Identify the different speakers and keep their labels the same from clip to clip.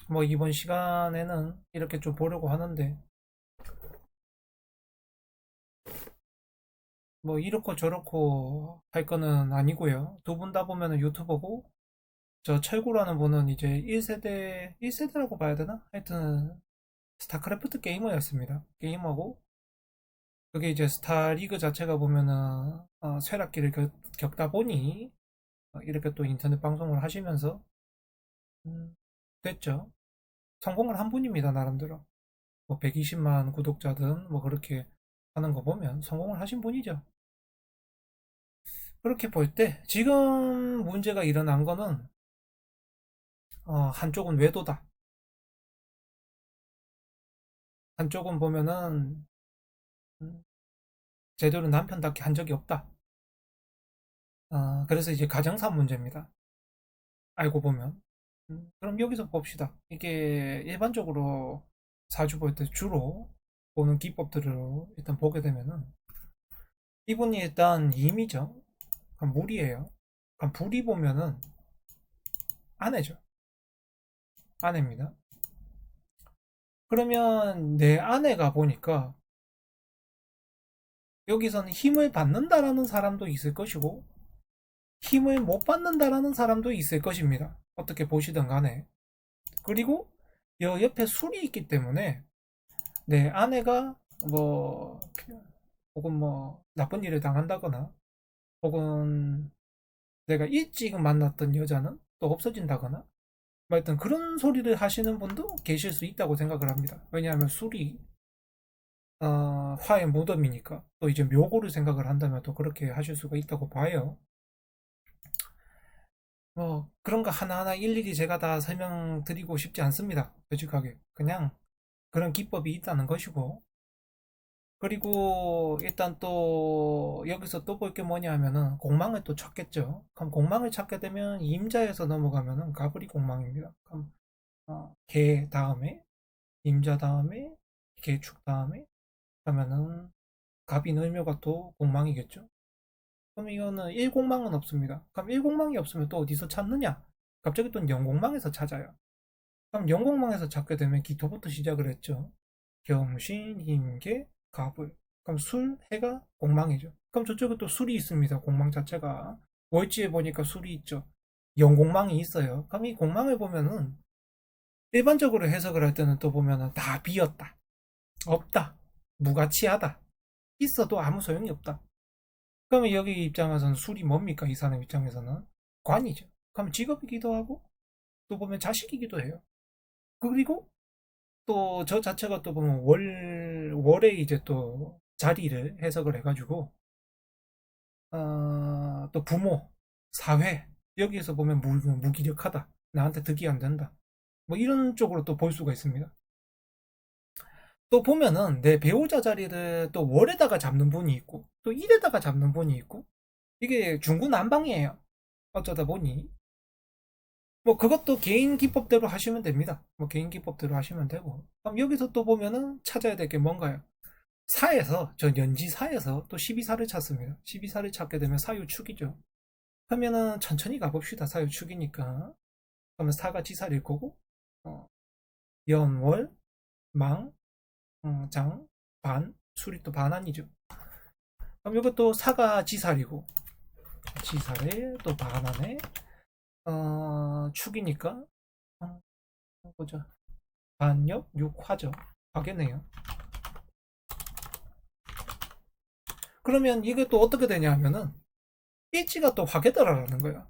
Speaker 1: 뭐 이번 시간에는 이렇게 좀 보려고 하는데 뭐 이렇고 저렇고 할 거는 아니고요. 두 분 다 보면은 유튜버고 저 철구라는 분은 이제 1세대라고 봐야 되나? 하여튼 스타크래프트 게이머였습니다. 게이머고 그게 이제 스타리그 자체가 보면은 쇠락기를 겪다 보니 이렇게 또 인터넷 방송을 하시면서 음, 됐죠. 성공을 한 분입니다, 나름대로. 뭐 120만 구독자든 뭐 그렇게 하는 거 보면 성공을 하신 분이죠. 그렇게 볼 때 지금 문제가 일어난 거는 한쪽은 외도다. 한쪽은 보면은 음, 제대로 남편답게 한 적이 없다. 그래서 이제 가정사 문제입니다. 알고 보면. 그럼 여기서 봅시다. 이게 일반적으로 사주 볼 때 주로 보는 기법들을 일단 보게 되면은 이분이 일단 임이죠. 그럼 물이에요. 그럼 불이 보면은 아내죠. 아내입니다. 그러면 내 아내가 보니까 여기서는 힘을 받는다라는 사람도 있을 것이고 힘을 못 받는다라는 사람도 있을 것입니다. 어떻게 보시든 간에. 그리고 여 옆에 술이 있기 때문에 내 아내가 뭐 혹은 뭐 나쁜 일을 당한다거나 혹은 내가 일찍 만났던 여자는 또 없어진다거나 뭐 하여튼 그런 소리를 하시는 분도 계실 수 있다고 생각을 합니다. 왜냐하면 술이 화의 무덤이니까 또 이제 묘고를 생각을 한다면 또 그렇게 하실 수가 있다고 봐요. 뭐 그런 거 하나하나 일일이 제가 다 설명드리고 싶지 않습니다. 솔직하게 그냥 그런 기법이 있다는 것이고 그리고 일단 또 여기서 또 볼 게 뭐냐 하면은 공망을 또 찾겠죠. 그럼 공망을 찾게 되면 임자에서 넘어가면은 가브리 공망입니다. 그럼 개 다음에 임자 다음에 개축 다음에 그러면은 갑이 을묘가 또 공망이겠죠. 그럼 이거는 1공망은 없습니다. 그럼 1공망이 없으면 또 어디서 찾느냐? 갑자기 또 0공망에서 찾아요. 그럼 0공망에서 찾게 되면 기토부터 시작을 했죠. 경신, 임계, 갑을. 그럼 술, 해가 공망이죠. 그럼 저쪽에 또 술이 있습니다. 공망 자체가. 월지에 보니까 술이 있죠. 영공망이 있어요. 그럼 이 공망을 보면은 일반적으로 해석을 할 때는 또 보면은 다 비었다. 없다. 무가치하다. 있어도 아무 소용이 없다. 그러면 여기 입장에서는 술이 뭡니까? 이 사람 입장에서는 관이죠. 그럼 직업이기도 하고 또 보면 자식이기도 해요. 그리고 또 저 자체가 또 보면 월에 이제 또 자리를 해석을 해가지고 또 부모, 사회 여기에서 보면 무기력하다. 나한테 득이 안 된다. 뭐 이런 쪽으로 또 볼 수가 있습니다. 또 보면은 내 배우자 자리를 또 월에다가 잡는 분이 있고 또 일에다가 잡는 분이 있고 이게 중구난방이에요. 어쩌다 보니 뭐 그것도 개인 기법대로 하시면 됩니다. 뭐 개인 기법대로 하시면 되고 그럼 여기서 또 보면은 찾아야 될 게 뭔가요? 사에서 저 연지사에서 또 12사를 찾습니다. 12사를 찾게 되면 사유축이죠. 그러면은 천천히 가봅시다. 사유축이니까 그러면 사가 지살일 거고 어, 연월 망 장, 반, 술이 또 반환이죠. 그럼 이것도 사가 지살이고 지살에 또 반환에 축이니까 보자. 반역 육화죠. 화겠네요. 그러면 이게 또 어떻게 되냐 하면은 일지가 또 화개더라라는 거야.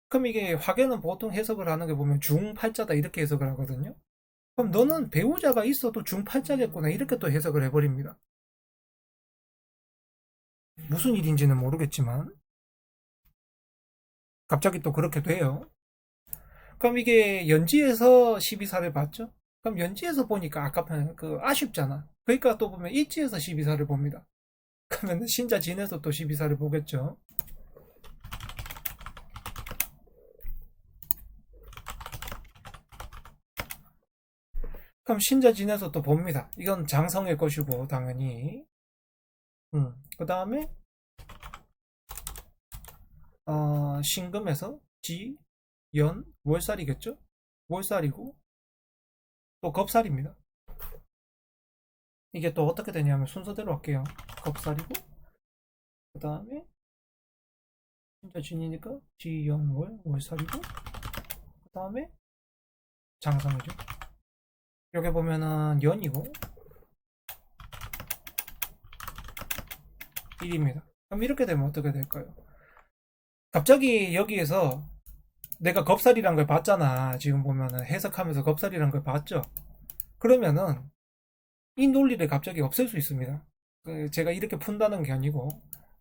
Speaker 1: 그럼 이게 화개는 보통 해석을 하는 게 보면 중팔자다 이렇게 해석을 하거든요. 그럼 너는 배우자가 있어도 중팔자겠구나 이렇게 또 해석을 해버립니다. 무슨 일인지는 모르겠지만 갑자기 또 그렇게 돼요. 그럼 이게 연지에서 12사를 봤죠? 그럼 연지에서 보니까 아까 그 아쉽잖아. 그러니까 또 보면 일지에서 12사를 봅니다. 그러면 신자 진에서 또 12사를 보겠죠. 그럼 신자 진에서 또 봅니다. 이건 장성일 것이고 당연히. 그 다음에 신금에서 지, 연, 월살이겠죠? 월살이고 또 겁살입니다. 이게 또 어떻게 되냐면 순서대로 할게요. 겁살이고, 그 다음에 진짜 진이니까 지연월 월살이고, 그 다음에 장상이죠. 여기 보면은 연이고 1입니다. 그럼 이렇게 되면 어떻게 될까요? 갑자기 여기에서 내가 겁살이란 걸 봤잖아. 지금 보면은 해석하면서 겁살이란 걸 봤죠. 그러면은 이 논리를 갑자기 없앨 수 있습니다. 제가 이렇게 푼다는 게 아니고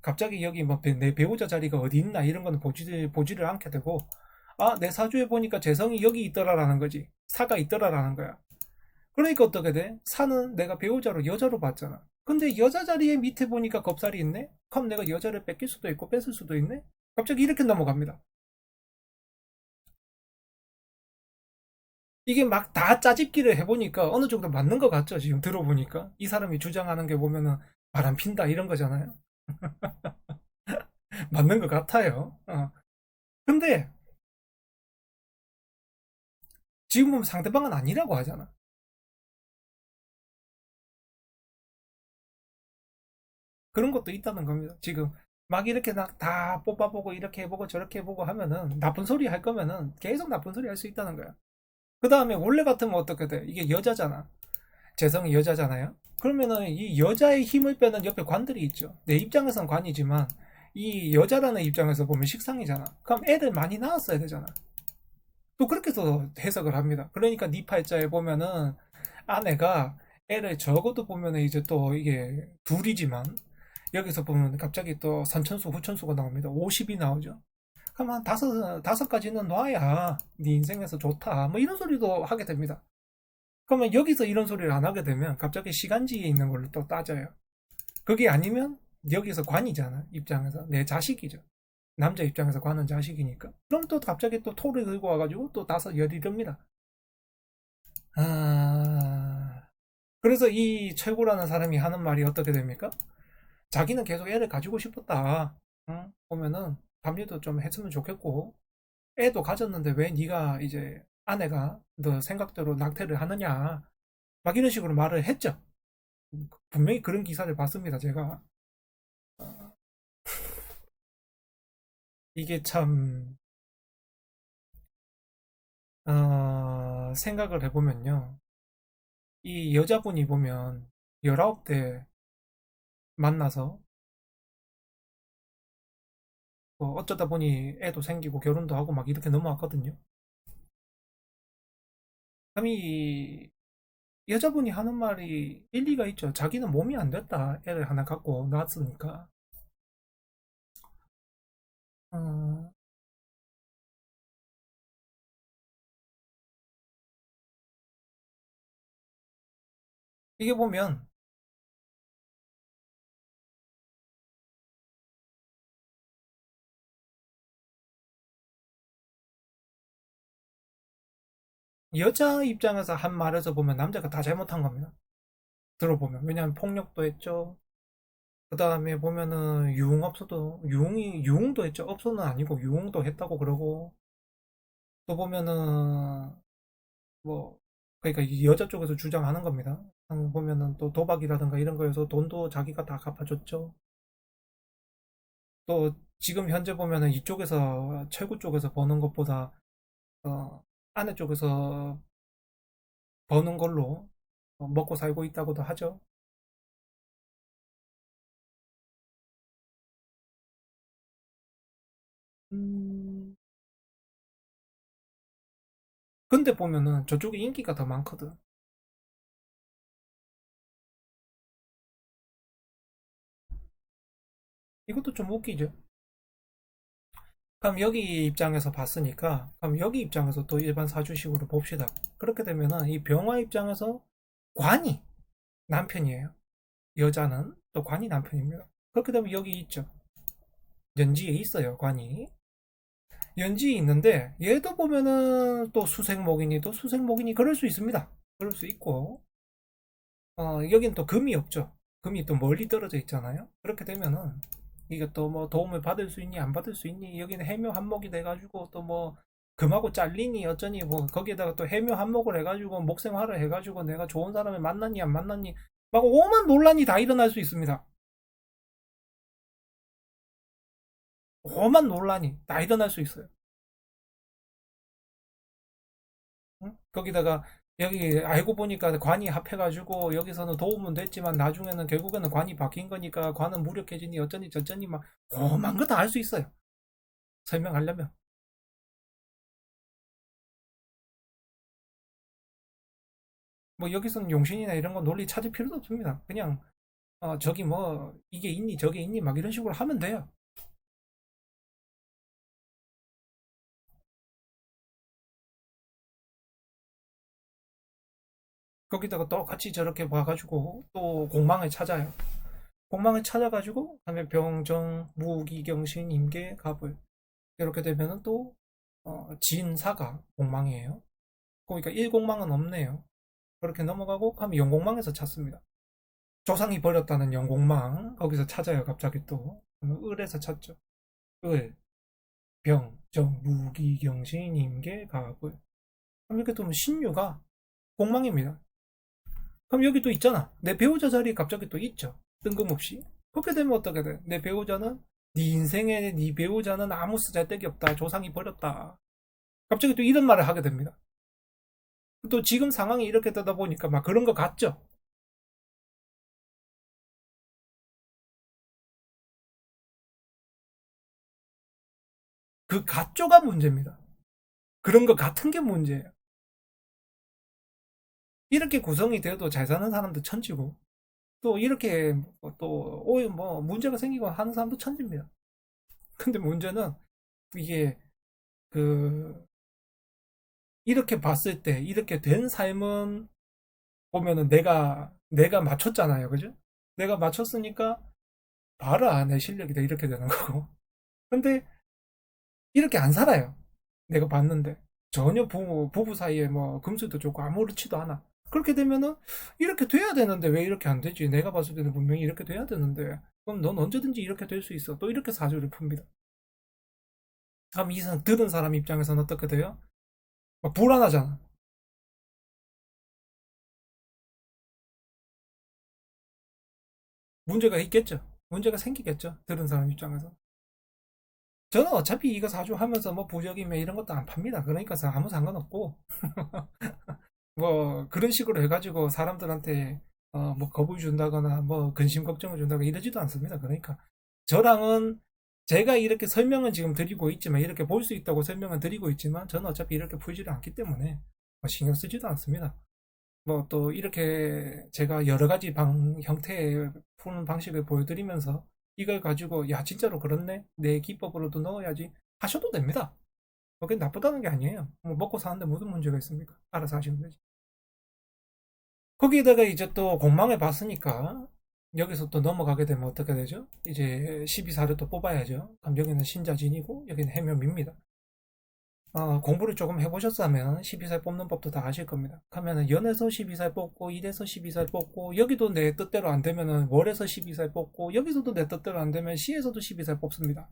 Speaker 1: 갑자기 여기 뭐 내 배우자 자리가 어디 있나 이런 거는 보지를 않게 되고, 아, 내 사주에 보니까 재성이 여기 있더라라는 거지. 사가 있더라라는 거야. 그러니까 어떻게 돼? 사는 내가 배우자로 여자로 봤잖아. 근데 여자 자리에 밑에 보니까 겁살이 있네? 그럼 내가 여자를 뺏길 수도 있고 뺏을 수도 있네? 갑자기 이렇게 넘어갑니다. 이게 막 다 짜집기를 해보니까 어느 정도 맞는 것 같죠? 지금 들어보니까. 이 사람이 주장하는 게 보면은 바람 핀다 이런 거잖아요. 맞는 것 같아요. 근데 지금 보면 상대방은 아니라고 하잖아. 그런 것도 있다는 겁니다. 지금 막 이렇게 다 뽑아보고 이렇게 해보고 저렇게 해보고 하면은 나쁜 소리 할 거면은 계속 나쁜 소리 할 수 있다는 거야. 그 다음에 원래 같으면 어떻게 돼? 이게 여자잖아. 재성이 여자잖아요. 그러면은 이 여자의 힘을 빼는 옆에 관들이 있죠. 내 입장에선 관이지만 이 여자라는 입장에서 보면 식상이잖아. 그럼 애들 많이 낳았어야 되잖아. 또 그렇게도 해석을 합니다. 그러니까 니 팔자에 보면은 아내가 애를 적어도 보면은 이제 또 이게 둘이지만 여기서 보면 갑자기 또 선천수 후천수가 나옵니다. 50이 나오죠. 그럼 한 다섯 가지는 놔야 네 인생에서 좋다. 뭐 이런 소리도 하게 됩니다. 그러면 여기서 이런 소리를 안 하게 되면 갑자기 시간지에 있는 걸로 또 따져요. 그게 아니면 여기서 관이잖아. 입장에서 내 자식이죠. 남자 입장에서 관은 자식이니까. 그럼 또 갑자기 또 토를 들고 와가지고 또 다섯 열이 듭니다. 아, 그래서 이 최고라는 사람이 하는 말이 어떻게 됩니까? 자기는 계속 애를 가지고 싶었다. 응? 보면은 담리도 좀 했으면 좋겠고, 애도 가졌는데 왜 네가 이제 아내가 너 생각대로 낙태를 하느냐, 막 이런 식으로 말을 했죠. 분명히 그런 기사를 봤습니다, 제가. 이게 참 생각을 해보면요, 이 여자분이 보면 19대 만나서 뭐 어쩌다 보니 애도 생기고 결혼도 하고 막 이렇게 넘어왔거든요. 참 이 여자분이 하는 말이 일리가 있죠. 자기는 몸이 안 됐다. 애를 하나 갖고 낳았으니까. 어, 이게 보면 여자 입장에서 한 말에서 보면 남자가 다 잘못한 겁니다. 들어보면. 왜냐하면 폭력도 했죠. 그 다음에 보면은 유흥업소도, 유흥도 했죠. 업소는 아니고 유흥도 했다고 그러고, 또 보면은 뭐, 그러니까 이 여자 쪽에서 주장하는 겁니다. 보면은 또 도박이라든가 이런 거에서 돈도 자기가 다 갚아줬죠. 또 지금 현재 보면은 이쪽에서 철구 쪽에서 버는 것보다 어, 아내 쪽에서 버는 걸로 먹고 살고 있다고도 하죠. 음, 근데 보면은 저쪽에 인기가 더 많거든. 이것도 좀 웃기죠. 그럼 여기 입장에서 봤으니까, 그럼 여기 입장에서 또 일반 사주식으로 봅시다. 그렇게 되면은 이 병화 입장에서 관이 남편이에요. 여자는 또 관이 남편입니다. 그렇게 되면 여기 있죠. 연지에 있어요, 관이. 연지에 있는데 얘도 보면은 또 수생목이니 또 수생목이니 그럴 수 있습니다. 그럴 수 있고, 여긴 또 금이 없죠. 금이 또 멀리 떨어져 있잖아요. 그렇게 되면은 이게 또 뭐 도움을 받을 수 있니 안 받을 수 있니, 여기는 해묘 한목이 돼가지고 또 뭐 금하고 잘리니 어쩌니 뭐 거기에다가 또 해묘 한몫을 해가지고 목생화를 해가지고 내가 좋은 사람을 만났니 안 만났니 막 오만 논란이 다 일어날 수 있습니다. 오만 논란이 다 일어날 수 있어요. 응? 거기다가 여기 알고 보니까 관이 합해가지고 여기서는 도움은 됐지만 나중에는 결국에는 관이 바뀐 거니까 관은 무력해지니 어쩌니 저쩌니 막 오만 거 다 할 수 있어요. 설명하려면. 뭐 여기서는 용신이나 이런 거 논리 찾을 필요도 없습니다. 그냥 저기 뭐 이게 있니 저게 있니 막 이런 식으로 하면 돼요. 거기다가 똑같이 저렇게 봐가지고 또 공망을 찾아요. 공망을 찾아가지고 하면 병정, 무기경신, 임계, 갑을 이렇게 되면은 또 진사가 공망이에요. 그러니까 1공망은 없네요. 그렇게 넘어가고 하면 영공망에서 찾습니다. 조상이 버렸다는 영공망 거기서 찾아요. 갑자기 또 을에서 찾죠. 을, 병, 정, 무기, 경신, 임계, 갑을 그럼 이렇게 되면 신유가 공망입니다. 그럼 여기 또 있잖아. 내 배우자 자리에 갑자기 또 있죠. 뜬금없이. 그렇게 되면 어떻게 돼? 내 배우자는 네 인생에 네 배우자는 아무 쓰잘데기 없다. 조상이 버렸다. 갑자기 또 이런 말을 하게 됩니다. 또 지금 상황이 이렇게 되다 보니까 막 그런 거 같죠? 그 가쪼가 문제입니다. 그런 거 같은 게 문제예요. 이렇게 구성이 되어도 잘 사는 사람도 천지고 또 이렇게 뭐 문제가 생기고 하는 사람도 천지입니다. 근데 문제는 이게 그 이렇게 봤을 때 이렇게 된 삶은 보면은 내가 맞췄잖아요, 그죠? 내가 맞췄으니까 봐라 내 실력이다 이렇게 되는 거고. 근데 이렇게 안 살아요. 내가 봤는데 전혀 부부 사이에 뭐 금술도 좋고 아무렇지도 않아. 그렇게 되면은 이렇게 돼야 되는데 왜 이렇게 안 되지? 내가 봤을 때는 분명히 이렇게 돼야 되는데 그럼 넌 언제든지 이렇게 될 수 있어. 또 이렇게 사주를 풉니다. 그럼 이상 들은 사람 입장에서는 어떻게 돼요? 막 불안하잖아. 문제가 있겠죠. 문제가 생기겠죠. 들은 사람 입장에서. 저는 어차피 이거 사주 하면서 뭐 부적이며 이런 것도 안 팝니다. 그러니까 아무 상관없고 뭐 그런 식으로 해가지고 사람들한테 뭐 겁을 준다거나 뭐 근심 걱정을 준다거나 이러지도 않습니다. 그러니까 저랑은 제가 이렇게 설명은 지금 드리고 있지만 이렇게 볼 수 있다고 설명은 드리고 있지만 저는 어차피 이렇게 풀지를 않기 때문에 뭐 신경 쓰지도 않습니다. 뭐 또 이렇게 제가 여러 가지 형태의 푸는 방식을 보여드리면서 이걸 가지고 야 진짜로 그렇네 내 기법으로도 넣어야지 하셔도 됩니다. 그게 나쁘다는 게 아니에요. 뭐 먹고 사는데 무슨 문제가 있습니까? 알아서 하시면 되지. 거기에다가 이제 또 공망을 봤으니까 여기서 또 넘어가게 되면 어떻게 되죠? 이제 12사를 또 뽑아야죠. 그럼 여기는 신자진이고 여기는 해묘입니다. 공부를 조금 해보셨다면 12살 뽑는 법도 다 아실 겁니다. 하면은 연에서 12살 뽑고 일에서 12살 뽑고 여기도 내 뜻대로 안 되면은 월에서 12살 뽑고 여기서도 내 뜻대로 안 되면 시에서도 12살 뽑습니다.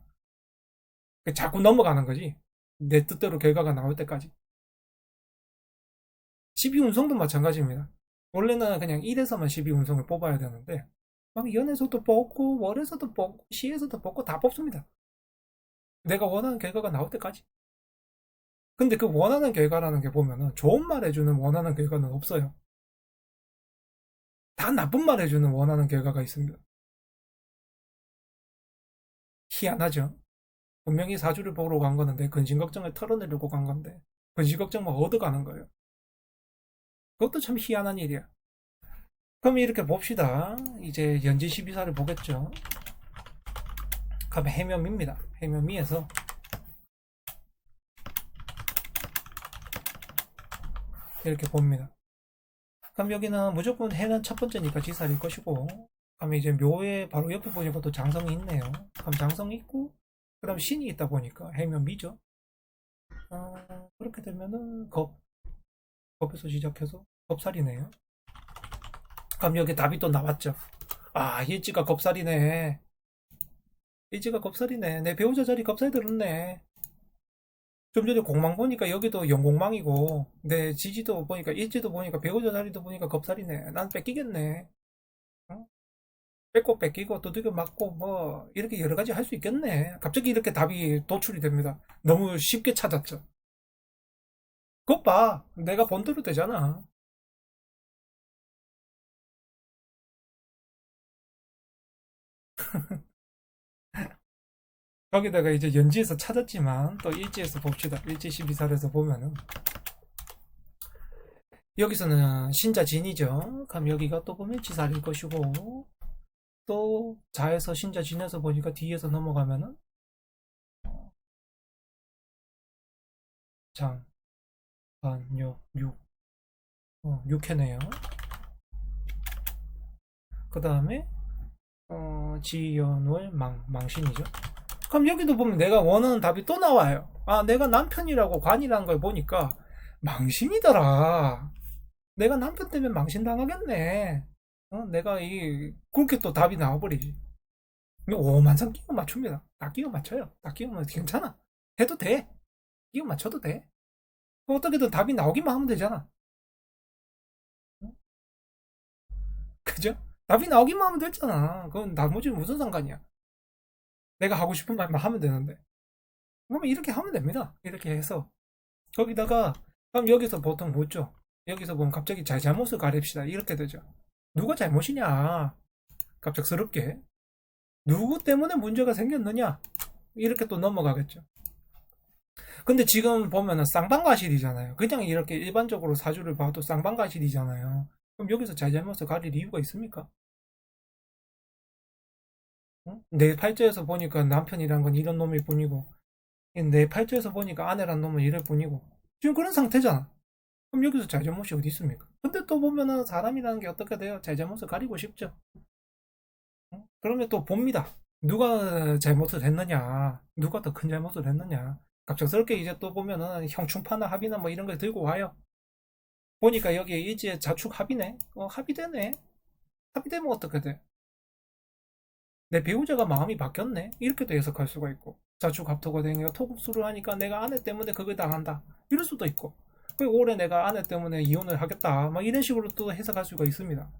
Speaker 1: 자꾸 넘어가는 거지. 내 뜻대로 결과가 나올 때까지. 12운성도 마찬가지입니다. 원래는 그냥 1에서만 12운성을 뽑아야 되는데 막 연에서도 뽑고 월에서도 뽑고 시에서도 뽑고 다 뽑습니다. 내가 원하는 결과가 나올 때까지. 근데 그 원하는 결과라는 게 보면은 좋은 말 해주는 원하는 결과는 없어요. 다 나쁜 말 해주는 원하는 결과가 있습니다. 희한하죠? 분명히 사주를 보러 간 거는 내 근심 걱정을 털어내려고 간 건데 근심 걱정만 얻어가는 거예요. 그것도 참 희한한 일이야. 그럼 이렇게 봅시다. 이제 연지 12사를 보겠죠. 그럼 해묘미입니다. 해묘미에서 이렇게 봅니다. 그럼 여기는 무조건 해는 첫 번째니까 지살일 것이고 그럼 이제 묘에 바로 옆에 보니까 또 장성이 있네요. 그럼 장성이 있고 그 다음 신이 있다 보니까 해묘미죠. 그렇게 되면은 겁에서 시작해서 겁살이네요. 그럼 여기 답이 또 나왔죠. 아 일지가 겁살이네. 일지가 겁살이네. 내 배우자 자리 겁살 들었네. 좀 전에 공망 보니까 여기도 영공망이고, 내 지지도 보니까, 일지도 보니까, 배우자 자리도 보니까 겁살이네. 난 뺏기겠네. 어? 뺏고 뺏기고, 두들겨 맞고, 뭐, 이렇게 여러 가지 할 수 있겠네. 갑자기 이렇게 답이 도출이 됩니다. 너무 쉽게 찾았죠. 그것 봐. 내가 본대로 되잖아. 거기다가 이제 연지에서 찾았지만, 또 일지에서 봅시다. 일지 12살에서 보면은, 여기서는 신자진이죠. 그럼 여기가 또 보면 지살일 것이고, 또 자에서 신자진에서 보니까 뒤에서 넘어가면은 장, 반, 역, 육, 6회네요. 그 다음에 지연월, 망신이죠. 그럼 여기도 보면 내가 원하는 답이 또 나와요. 아, 내가 남편이라고 관이라는 걸 보니까 망신이더라. 내가 남편 때문에 망신 당하겠네. 내가 그렇게 또 답이 나와버리지. 오만상 끼워 맞춥니다. 다 끼워 맞춰요. 다 끼우면 괜찮아. 해도 돼. 끼워 맞춰도 돼. 어떻게든 답이 나오기만 하면 되잖아. 그죠? 답이 나오기만 하면 됐잖아. 그건 나머지는 무슨 상관이야. 내가 하고 싶은 말만 하면 되는데. 그러면 이렇게 하면 됩니다. 이렇게 해서. 거기다가, 그럼 여기서 보통 뭐죠? 여기서 보면 갑자기 잘못을 가립시다. 이렇게 되죠. 누가 잘못이냐? 갑작스럽게. 누구 때문에 문제가 생겼느냐? 이렇게 또 넘어가겠죠. 근데 지금 보면은 쌍방과실이잖아요. 그냥 이렇게 일반적으로 사주를 봐도 쌍방과실이잖아요. 그럼 여기서 잘못을 가릴 이유가 있습니까? 응? 내 팔자에서 보니까 남편이란 건 이런 놈일 뿐이고, 내 팔자에서 보니까 아내란 놈은 이럴 뿐이고, 지금 그런 상태잖아. 그럼 여기서 잘잘못이 어디 있습니까? 근데 또 보면은 사람이라는 게 어떻게 돼요? 잘잘못을 가리고 싶죠. 응? 그러면 또 봅니다. 누가 잘못을 했느냐, 누가 더 큰 잘못을 했느냐. 갑작스럽게 이제 또 보면은 형충파나 합의나 뭐 이런 걸 들고 와요. 보니까 여기에 일지에 자축 합의네. 합의되네. 합의되면 어떻게 돼? 내 배우자가 마음이 바뀌었네. 이렇게도 해석할 수가 있고. 자축 합토가 되니까 토국수를 하니까 내가 아내 때문에 그걸 당한다. 이럴 수도 있고. 그리고 올해 내가 아내 때문에 이혼을 하겠다. 막 이런 식으로 또 해석할 수가 있습니다.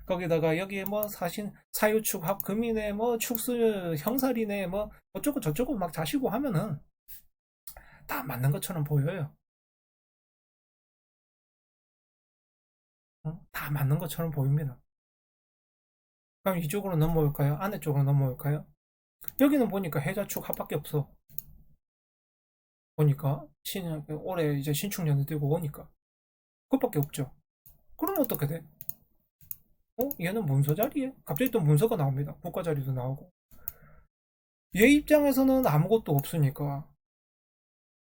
Speaker 1: 거기다가 여기에 뭐 사신 사유축 합금이네 뭐 축수 형살이네 뭐 어쩌고 저쩌고 막 자시고 하면은 다 맞는 것처럼 보여요. 다 맞는 것처럼 보입니다. 그럼 이쪽으로 넘어올까요? 안에 쪽으로 넘어올까요? 여기는 보니까 해자축 합밖에 없어. 보니까 올해 이제 신축년을 들고 오니까 그것밖에 없죠. 그러면 어떻게 돼? 얘는 문서 자리에 갑자기 또 문서가 나옵니다. 국가 자리도 나오고. 얘 입장에서는 아무것도 없으니까.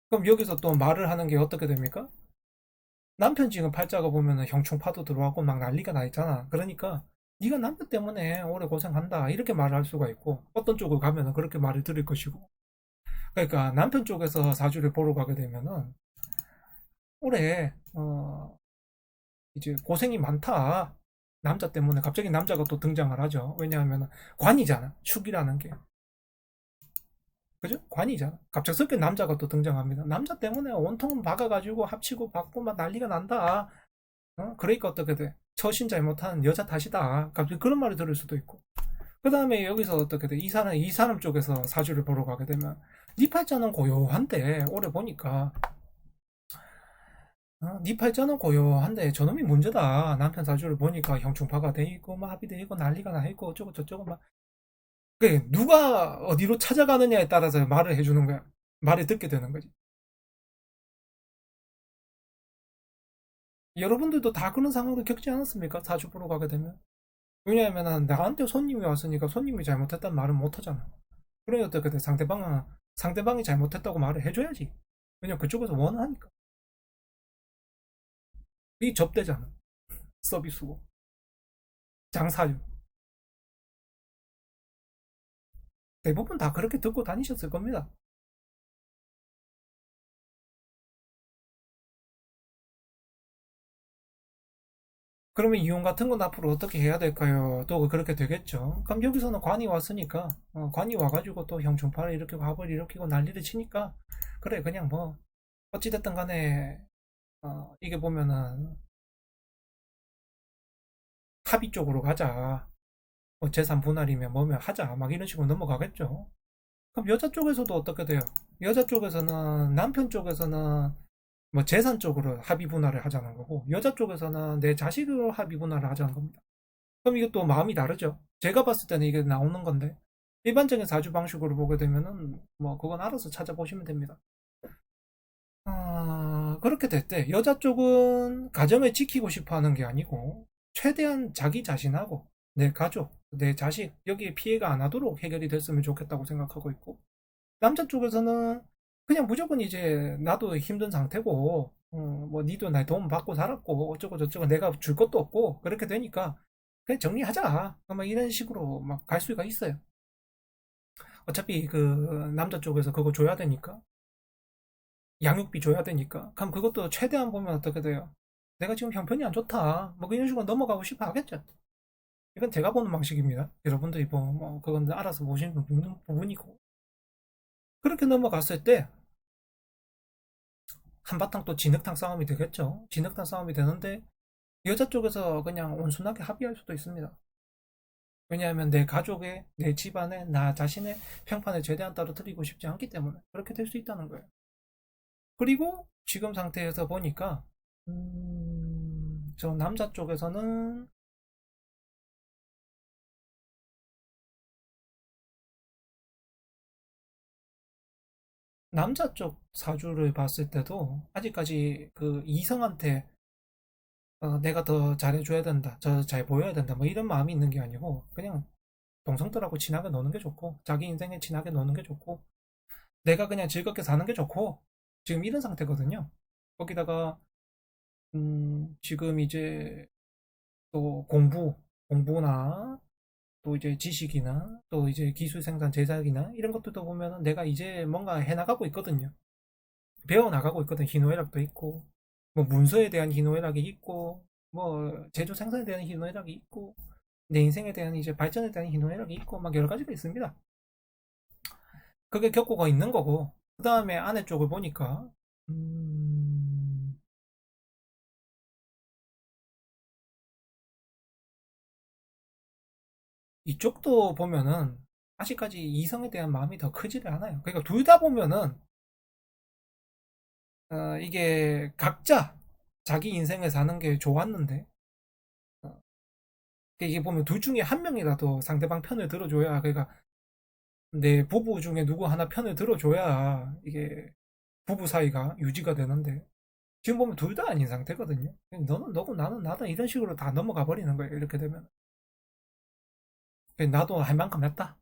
Speaker 1: 그럼 여기서 또 말을 하는 게 어떻게 됩니까? 남편 지금 팔자가 보면은 형충파도 들어왔고 막 난리가 나 있잖아. 그러니까 네가 남편 때문에 오래 고생한다 이렇게 말을 할 수가 있고 어떤 쪽을 가면은 그렇게 말을 들을 것이고. 그러니까 남편 쪽에서 사주를 보러 가게 되면은 올해 이제 고생이 많다. 남자 때문에 갑자기 남자가 또 등장을 하죠. 왜냐하면 관이잖아. 축이라는 게. 그죠? 관이잖아. 갑작스럽게 남자가 또 등장합니다. 남자 때문에 온통 박아가지고 합치고 받고 막 난리가 난다. 그러니까 어떻게 돼? 처신 잘못한 여자 탓이다. 갑자기 그런 말을 들을 수도 있고. 그 다음에 여기서 어떻게 돼? 이 사람 쪽에서 사주를 보러 가게 되면 네 팔자는 고요한데 올해 보니까 네 팔자는 고요한데 저놈이 문제다. 남편 사주를 보니까 형충파가 돼 있고 막 합의돼 있고 난리가 나 있고 어쩌고 저쩌고 막 그게 누가 어디로 찾아가느냐에 따라서 말을 해주는 거야. 말을 듣게 되는 거지. 여러분들도 다 그런 상황을 겪지 않았습니까? 사주 보러 가게 되면. 왜냐하면 나한테 손님이 왔으니까 손님이 잘못했다는 말은 못 하잖아. 그러니 어떻게 돼? 상대방이 잘못했다고 말을 해줘야지. 왜냐면 그쪽에서 원하니까. 이 접대잖아. 서비스고. 장사유. 대부분 다 그렇게 듣고 다니셨을 겁니다. 그러면 이용 같은 건 앞으로 어떻게 해야 될까요? 또 그렇게 되겠죠. 그럼 여기서는 관이 왔으니까, 관이 와가지고 또 형충파를 일으키고 합을 일으키고 난리를 치니까, 그래, 그냥 뭐, 어찌됐든 간에 이게 보면은 합의 쪽으로 가자. 뭐 재산 분할이면 뭐면 하자. 막 이런 식으로 넘어가겠죠. 그럼 여자 쪽에서도 어떻게 돼요? 여자 쪽에서는 남편 쪽에서는 뭐 재산 쪽으로 합의 분할을 하자는 거고 여자 쪽에서는 내 자식으로 합의 분할을 하자는 겁니다. 그럼 이것도 마음이 다르죠. 제가 봤을 때는 이게 나오는 건데 일반적인 사주 방식으로 보게 되면은 뭐 그건 알아서 찾아보시면 됩니다. 그렇게 됐대. 여자 쪽은 가정을 지키고 싶어 하는 게 아니고 최대한 자기 자신하고 내 가족, 내 자식 여기에 피해가 안 하도록 해결이 됐으면 좋겠다고 생각하고 있고 남자 쪽에서는 그냥 무조건 이제 나도 힘든 상태고 뭐 니도 나 도움 받고 살았고 어쩌고 저쩌고 내가 줄 것도 없고 그렇게 되니까 그냥 정리하자. 막 이런 식으로 막 갈 수가 있어요. 어차피 그 남자 쪽에서 그거 줘야 되니까 양육비 줘야 되니까 그럼 그것도 최대한 보면 어떻게 돼요? 내가 지금 형편이 안 좋다. 뭐 이런 식으로 넘어가고 싶어 하겠죠. 이건 제가 보는 방식입니다. 여러분들이 뭐 그건 알아서 보시는 부분이고 그렇게 넘어갔을 때 한바탕 또 진흙탕 싸움이 되겠죠. 진흙탕 싸움이 되는데 여자 쪽에서 그냥 온순하게 합의할 수도 있습니다. 왜냐하면 내 가족의, 내 집안의, 나 자신의 평판을 최대한 떨어뜨리고 싶지 않기 때문에 그렇게 될 수 있다는 거예요. 그리고 지금 상태에서 보니까 저 남자 쪽에서는 남자 쪽 사주를 봤을 때도 아직까지 그 이성한테 내가 더 잘해줘야 된다, 저 잘 보여야 된다, 뭐 이런 마음이 있는 게 아니고 그냥 동성들하고 친하게 노는 게 좋고 자기 인생에 친하게 노는 게 좋고 내가 그냥 즐겁게 사는 게 좋고 지금 이런 상태거든요. 거기다가 지금 이제 또 공부나 또 이제 지식이나 또 이제 기술 생산 제작이나 이런 것들도 보면은 내가 이제 뭔가 해나가고 있거든요. 배워나가고 있거든. 희노애락도 있고 뭐 문서에 대한 희노애락이 있고 뭐 제조 생산에 대한 희노애락이 있고 내 인생에 대한 이제 발전에 대한 희노애락이 있고 막 여러 가지가 있습니다. 그게 겪고가 있는 거고 그 다음에 아내 쪽을 보니까 음, 이쪽도 보면은 아직까지 이성에 대한 마음이 더 크지를 않아요. 그러니까 둘 다 보면은 이게 각자 자기 인생을 사는 게 좋았는데 어, 이게 보면 둘 중에 한 명이라도 상대방 편을 들어줘야 그러니까 내 부부 중에 누구 하나 편을 들어줘야 이게 부부 사이가 유지가 되는데 지금 보면 둘 다 아닌 상태거든요. 너는 너고 나는 나다 이런 식으로 다 넘어가 버리는 거예요. 이렇게 되면 나도 할 만큼 했다.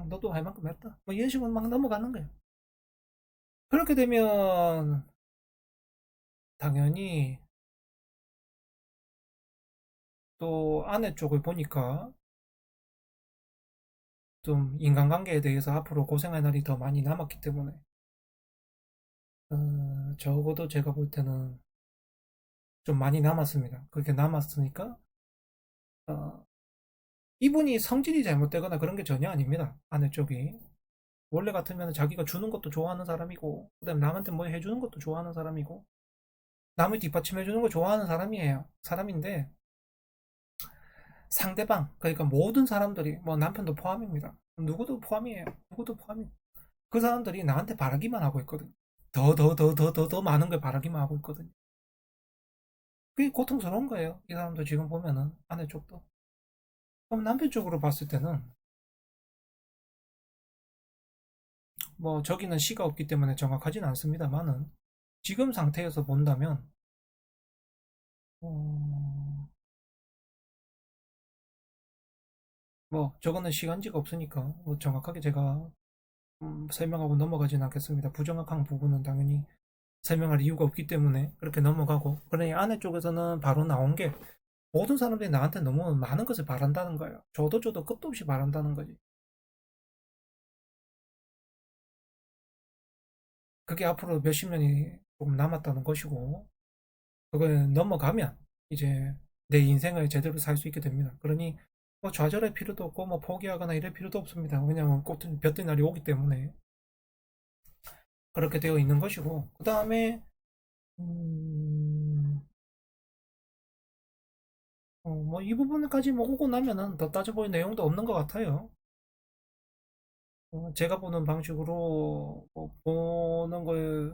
Speaker 1: 너도 할 만큼 했다. 뭐 이런 식으로 막 넘어가는 거예요. 그렇게 되면 당연히 또 아내 쪽을 보니까 좀 인간관계에 대해서 앞으로 고생할 날이 더 많이 남았기 때문에 적어도 제가 볼 때는 좀 많이 남았습니다. 그렇게 남았으니까 어, 이분이 성질이 잘못되거나 그런 게 전혀 아닙니다. 아내 쪽이 원래 같으면 자기가 주는 것도 좋아하는 사람이고 그다음에 남한테 뭐 해주는 것도 좋아하는 사람이고 남을 뒷받침해주는 거 좋아하는 사람이에요. 사람인데 상대방 그러니까 모든 사람들이 뭐 남편도 포함입니다. 누구도 포함이에요. 누구도 포함이 그 사람들이 나한테 바라기만 하고 있거든. 더 많은 걸 바라기만 하고 있거든요. 그게 고통스러운 거예요. 이 사람도 지금 보면은 아내 쪽도. 그럼 남편 쪽으로 봤을 때는 뭐 저기는 시가 없기 때문에 정확하진 않습니다만은 지금 상태에서 본다면 어, 뭐 저거는 시간지가 없으니까 뭐 정확하게 제가 설명하고 넘어가진 않겠습니다. 부정확한 부분은 당연히 설명할 이유가 없기 때문에 그렇게 넘어가고 그러니 아내 쪽에서는 바로 나온 게 모든 사람들이 나한테 너무 많은 것을 바란다는 거예요. 저도 끝도 없이 바란다는 거지. 그게 앞으로 몇십 년이 조금 남았다는 것이고 그걸 넘어가면 이제 내 인생을 제대로 살 수 있게 됩니다. 그러니 뭐 좌절할 필요도 없고 뭐 포기하거나 이럴 필요도 없습니다. 왜냐하면 볕든 날이 오기 때문에 그렇게 되어 있는 것이고, 그 다음에, 뭐, 이 부분까지 뭐 오고 나면은 더 따져볼 내용도 없는 것 같아요. 제가 보는 방식으로 보는 거에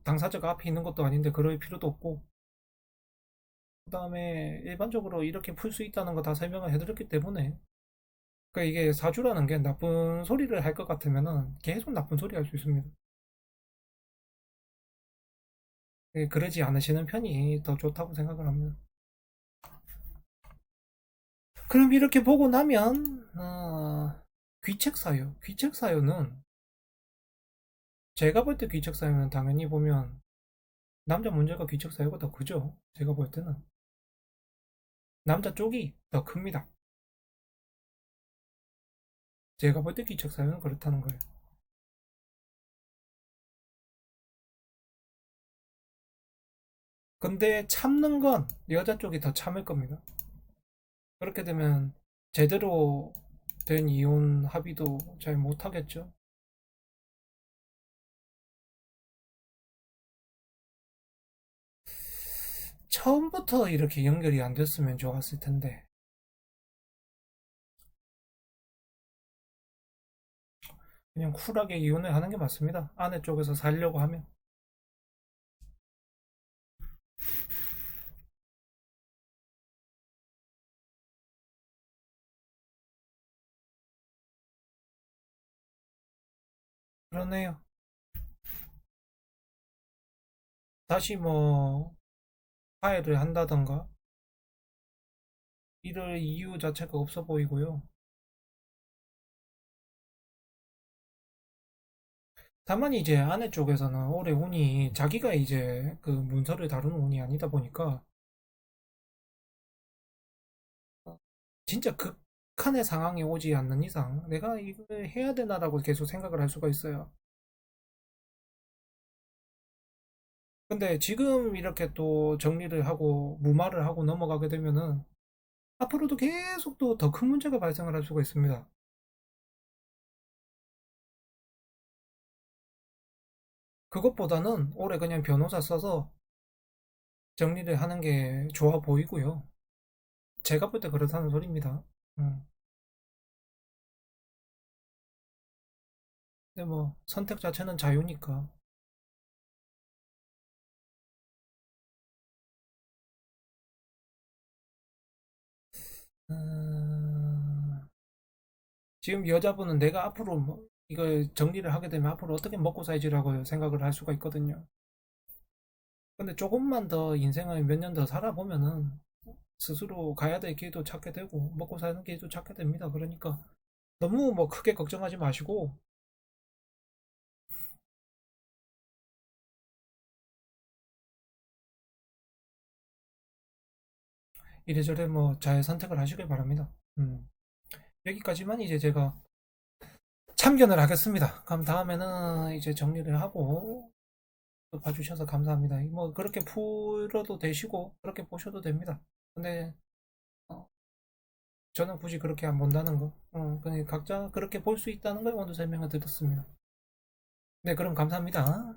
Speaker 1: 당사자가 앞에 있는 것도 아닌데 그럴 필요도 없고, 그 다음에 일반적으로 이렇게 풀 수 있다는 거 다 설명을 해드렸기 때문에, 그러니까 이게 사주라는 게 나쁜 소리를 할 것 같으면은 계속 나쁜 소리 할 수 있습니다. 그러지 않으시는 편이 더 좋다고 생각을 합니다. 그럼 이렇게 보고 나면 귀책 사유. 귀책 사유는 제가 볼 때 귀책 사유는 당연히 보면 남자 문제가 귀책 사유가 더 크죠. 제가 볼 때는 남자 쪽이 더 큽니다. 제가 볼 때 귀책 사유는 그렇다는 거예요. 근데 참는 건 여자 쪽이 더 참을 겁니다. 그렇게 되면 제대로 된 이혼 합의도 잘 못하겠죠. 처음부터 이렇게 연결이 안 됐으면 좋았을 텐데 그냥 쿨하게 이혼을 하는 게 맞습니다. 아내 쪽에서 살려고 하면. 그러네요. 다시 뭐 화해를 한다던가 이럴 이유 자체가 없어 보이고요. 다만 이제 아내 쪽에서는 올해 운이 자기가 이제 그 문서를 다루는 운이 아니다 보니까 진짜 극한의 상황이 오지 않는 이상 내가 이걸 해야 되나라고 계속 생각을 할 수가 있어요. 근데 지금 이렇게 또 정리를 하고 무마를 하고 넘어가게 되면은 앞으로도 계속 또 더 큰 문제가 발생을 할 수가 있습니다. 그것보다는 올해 그냥 변호사 써서 정리를 하는 게 좋아 보이고요. 제가 볼 때 그렇다는 소리입니다. 음. 근데 뭐 선택 자체는 자유니까. 음, 지금 여자분은 내가 앞으로 뭐 이걸 정리를 하게 되면 앞으로 어떻게 먹고 살지라고 생각을 할 수가 있거든요. 근데 조금만 더 인생을 몇 년 더 살아보면은 스스로 가야 될 길도 찾게 되고 먹고 사는 길도 찾게 됩니다. 그러니까 너무 뭐 크게 걱정하지 마시고 이래저래 뭐 잘 선택을 하시길 바랍니다. 여기까지만 이제 제가 참견을 하겠습니다. 그럼 다음에는 이제 정리를 하고 또 봐주셔서 감사합니다. 뭐 그렇게 풀어도 되시고 그렇게 보셔도 됩니다. 근데 어, 저는 굳이 그렇게 안 본다는 거, 그냥 각자 그렇게 볼 수 있다는 걸 오늘 설명을 드렸습니다. 네, 그럼 감사합니다.